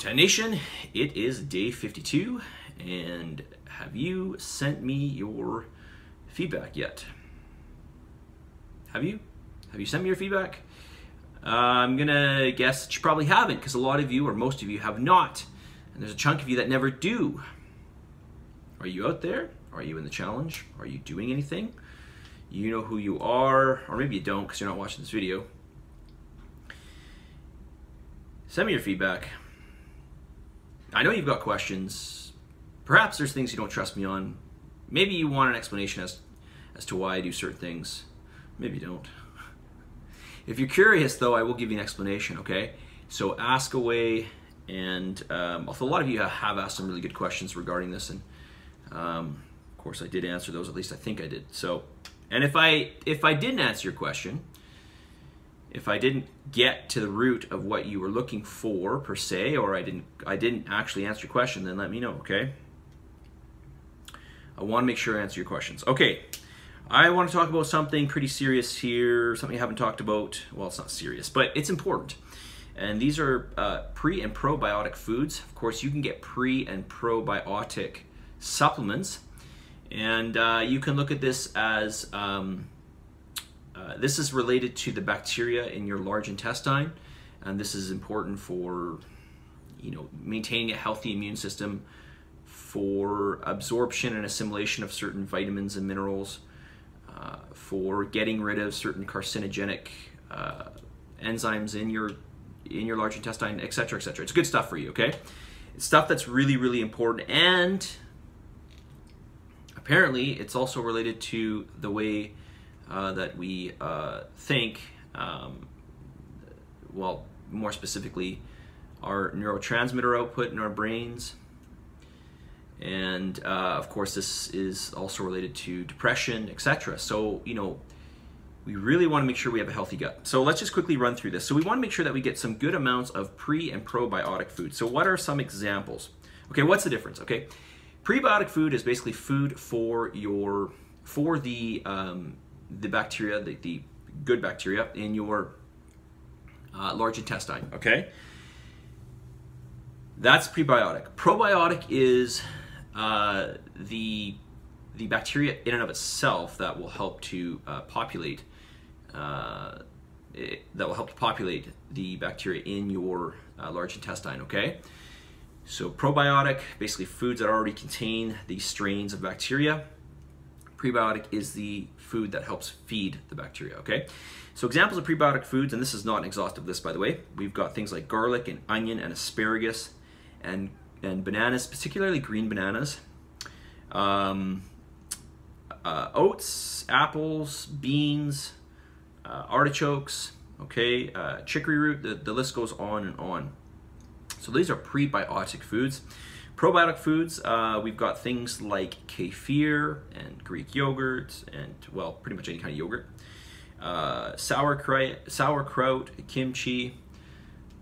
Ten Nation, it is day 52, and have you sent me your feedback yet? Have you? Have you sent me your feedback? I'm gonna guess that you probably haven't, because a lot of you, or most of you, have not. And there's a chunk of you that never do. Are you out there? Are you in the challenge? Are you doing anything? You know who you are, or maybe you don't because you're not watching this video. Send me your feedback. I know you've got questions. Perhaps there's things you don't trust me on. Maybe you want an explanation as to why I do certain things. Maybe you don't. If you're curious, though, I will give you an explanation, okay? So ask away, and although a lot of you have asked some really good questions regarding this, and of course I did answer those, at least I think I did. So, and if I didn't answer your question, if I didn't get to the root of what you were looking for per se, or I didn't actually answer your question, then let me know, okay? I want to make sure I answer your questions. Okay, I want to talk about something pretty serious here, something I haven't talked about. Well, it's not serious, but it's important. And these are pre and probiotic foods. Of course, you can get pre and probiotic supplements, and you can look at this as this is related to the bacteria in your large intestine, and this is important for, you know, maintaining a healthy immune system, for absorption and assimilation of certain vitamins and minerals, for getting rid of certain carcinogenic enzymes in your large intestine, etc., etc. It's good stuff for you, okay? It's stuff that's really, really important, and apparently it's also related to the way that we think, well, more specifically, our neurotransmitter output in our brains. And of course, this is also related to depression, etc. So, you know, we really want to make sure we have a healthy gut. So let's just quickly run through this. So we want to make sure that we get some good amounts of pre and probiotic food. So what are some examples? Okay, what's the difference? Okay, prebiotic food is basically food for the bacteria, the good bacteria in your large intestine, okay? That's prebiotic. Probiotic is the bacteria in and of itself that will help to populate the bacteria in your large intestine, okay? So probiotic, basically foods that already contain these strains of bacteria. Prebiotic is the food that helps feed the bacteria, okay? So examples of prebiotic foods, and this is not an exhaustive list, by the way. We've got things like garlic and onion and asparagus and bananas, particularly green bananas. Oats, apples, beans, artichokes, okay? Chicory root, the list goes on and on. So these are prebiotic foods. Probiotic foods, we've got things like kefir and Greek yogurt and, well, pretty much any kind of yogurt. Sauerkraut, kimchi.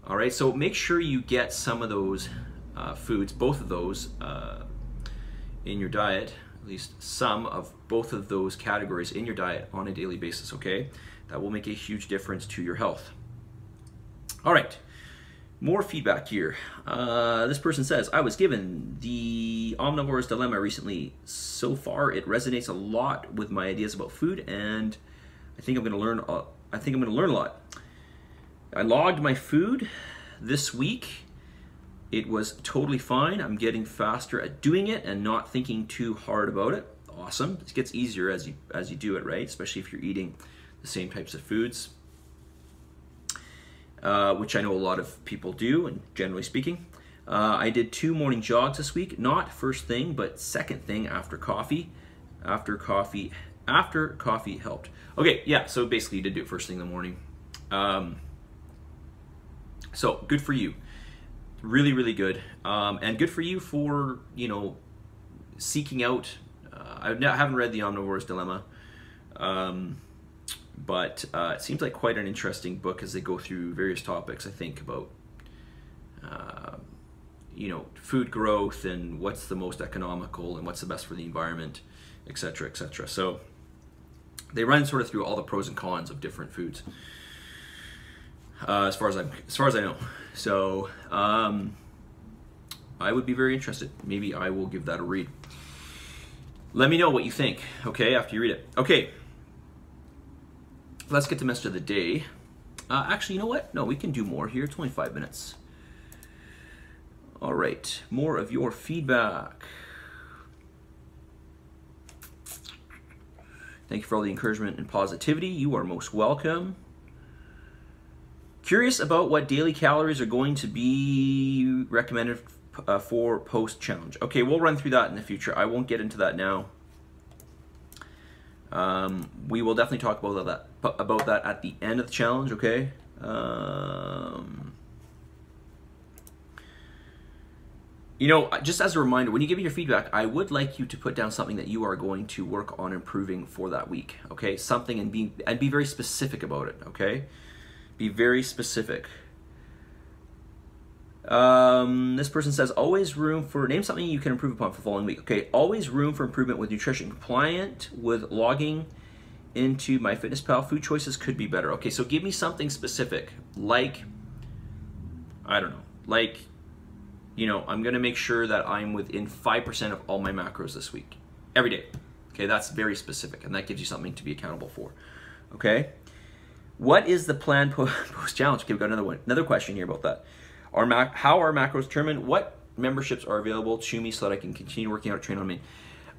All right, so make sure you get some of those foods, both of those, in your diet, at least some of both of those categories in your diet on a daily basis, okay? That will make a huge difference to your health. All right. More feedback here. This person says, I was given the omnivore's dilemma recently. So far, it resonates a lot with my ideas about food, and I think I'm going to learn. I think I'm going to learn a lot. I logged my food this week. It was totally fine. I'm getting faster at doing it and not thinking too hard about it. Awesome. It gets easier as you do it, right? Especially if you're eating the same types of foods. Which I know a lot of people do, and generally speaking. I did 2 morning jogs this week, not first thing, but second thing after coffee. After coffee helped. Okay, yeah, so basically you did do it first thing in the morning. So good for you. Really, really good. And good for you for, you know, seeking out, I haven't read The Omnivore's Dilemma, but it seems like quite an interesting book as they go through various topics, I think, about, you know, food growth and what's the most economical and what's the best for the environment, etc., etc. So they run sort of through all the pros and cons of different foods. as far as I know. So I would be very interested. Maybe I will give that a read. Let me know what you think, okay, after you read it. Okay, let's get to message of the day. Actually, you know what? No, we can do more here. It's only 5 minutes. All right, more of your feedback. Thank you for all the encouragement and positivity. You are most welcome. Curious about what daily calories are going to be recommended for post-challenge. Okay, we'll run through that in the future. I won't get into that now. We will definitely talk about that at the end of the challenge, okay? You know, just as a reminder, when you give me your feedback, I would like you to put down something that you are going to work on improving for that week, okay? Something, and be very specific about it, okay? Be very specific. This person says, always room for, name something you can improve upon for the following week. Okay, always room for improvement with nutrition. Compliant with logging into MyFitnessPal. Food choices could be better. Okay, so give me something specific, like, I don't know, like, you know, I'm gonna make sure that I'm within 5% of all my macros this week, every day. Okay, that's very specific, and that gives you something to be accountable for. Okay, what is the plan post-challenge? Okay, we've got another one, another question here about that. How are macros determined? What memberships are available to me so that I can continue working out at Train On Me?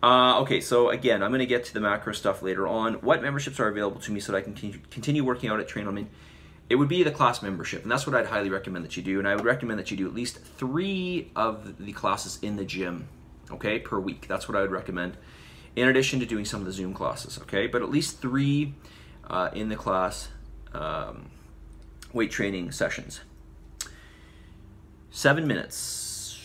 Okay, so again, I'm going to get to the macro stuff later on. What memberships are available to me so that I can continue working out at Train On Me? It would be the class membership, and that's what I'd highly recommend that you do. And I would recommend that you do at least 3 of the classes in the gym, okay, per week. That's what I would recommend, in addition to doing some of the Zoom classes, okay? But at least 3 in the class weight training sessions. 7 minutes.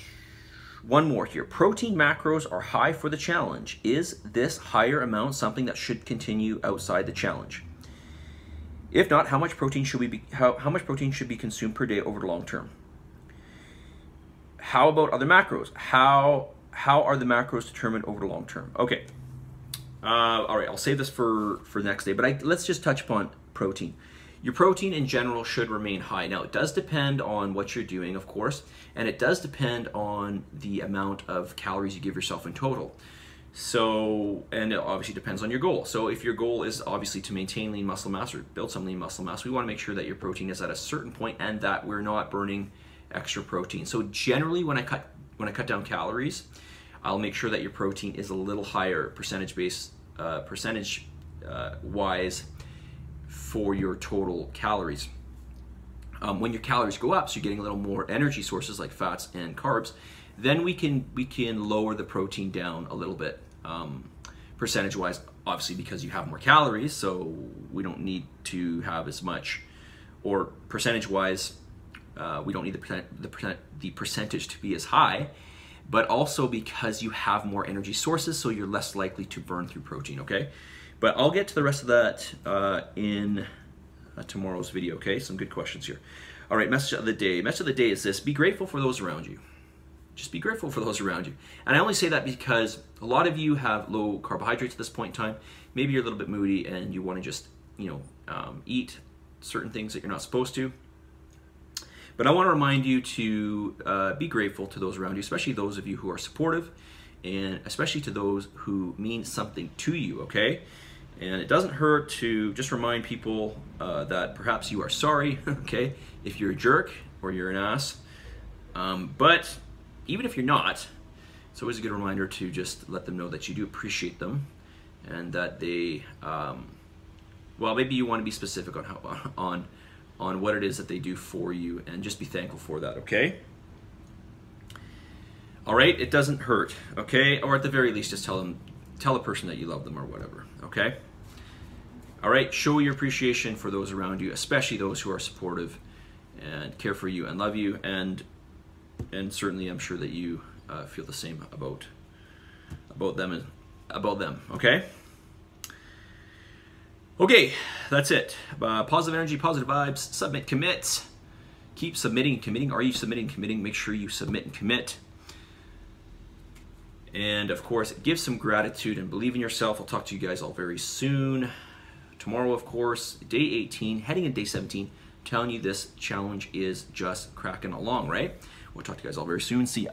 One more here. Protein macros are high for the challenge. Is this higher amount something that should continue outside the challenge? If not, how much protein should be consumed per day over the long term? How about other macros? How are the macros determined over the long term? Okay. All right, I'll save this for the next day, but let's just touch upon protein. Your protein in general should remain high. Now, it does depend on what you're doing, of course, and it does depend on the amount of calories you give yourself in total. So, and it obviously depends on your goal. So if your goal is obviously to maintain lean muscle mass or build some lean muscle mass, we want to make sure that your protein is at a certain point and that we're not burning extra protein. So generally, when I cut down calories, I'll make sure that your protein is a little higher percentage wise for your total calories. When your calories go up, so you're getting a little more energy sources like fats and carbs, then we can lower the protein down a little bit, percentage wise, obviously because you have more calories, so we don't need to have as much, or percentage wise, we don't need the percentage to be as high, but also because you have more energy sources, so you're less likely to burn through protein, okay? But I'll get to the rest of that in tomorrow's video, okay? Some good questions here. All right, message of the day. Message of the day is this: be grateful for those around you. Just be grateful for those around you. And I only say that because a lot of you have low carbohydrates at this point in time. Maybe you're a little bit moody and you want to just, eat certain things that you're not supposed to. But I want to remind you to be grateful to those around you, especially those of you who are supportive, and especially to those who mean something to you, okay? And it doesn't hurt to just remind people that perhaps you are sorry, okay, if you're a jerk or you're an ass. But even if you're not, it's always a good reminder to just let them know that you do appreciate them, and that they, well, maybe you want to be specific on on what it is that they do for you, and just be thankful for that, okay? All right, it doesn't hurt, okay? Or at the very least, just tell a person that you love them or whatever, okay? All right, show your appreciation for those around you, especially those who are supportive and care for you and love you, and certainly I'm sure that you feel the same about them, okay? Okay, that's it. Positive energy, positive vibes, submit, commit. Keep submitting and committing. Are you submitting and committing? Make sure you submit and commit. And of course, give some gratitude and believe in yourself. I'll talk to you guys all very soon. Tomorrow, of course, day 18, heading into day 17, telling you this challenge is just cracking along, right? We'll talk to you guys all very soon. See ya.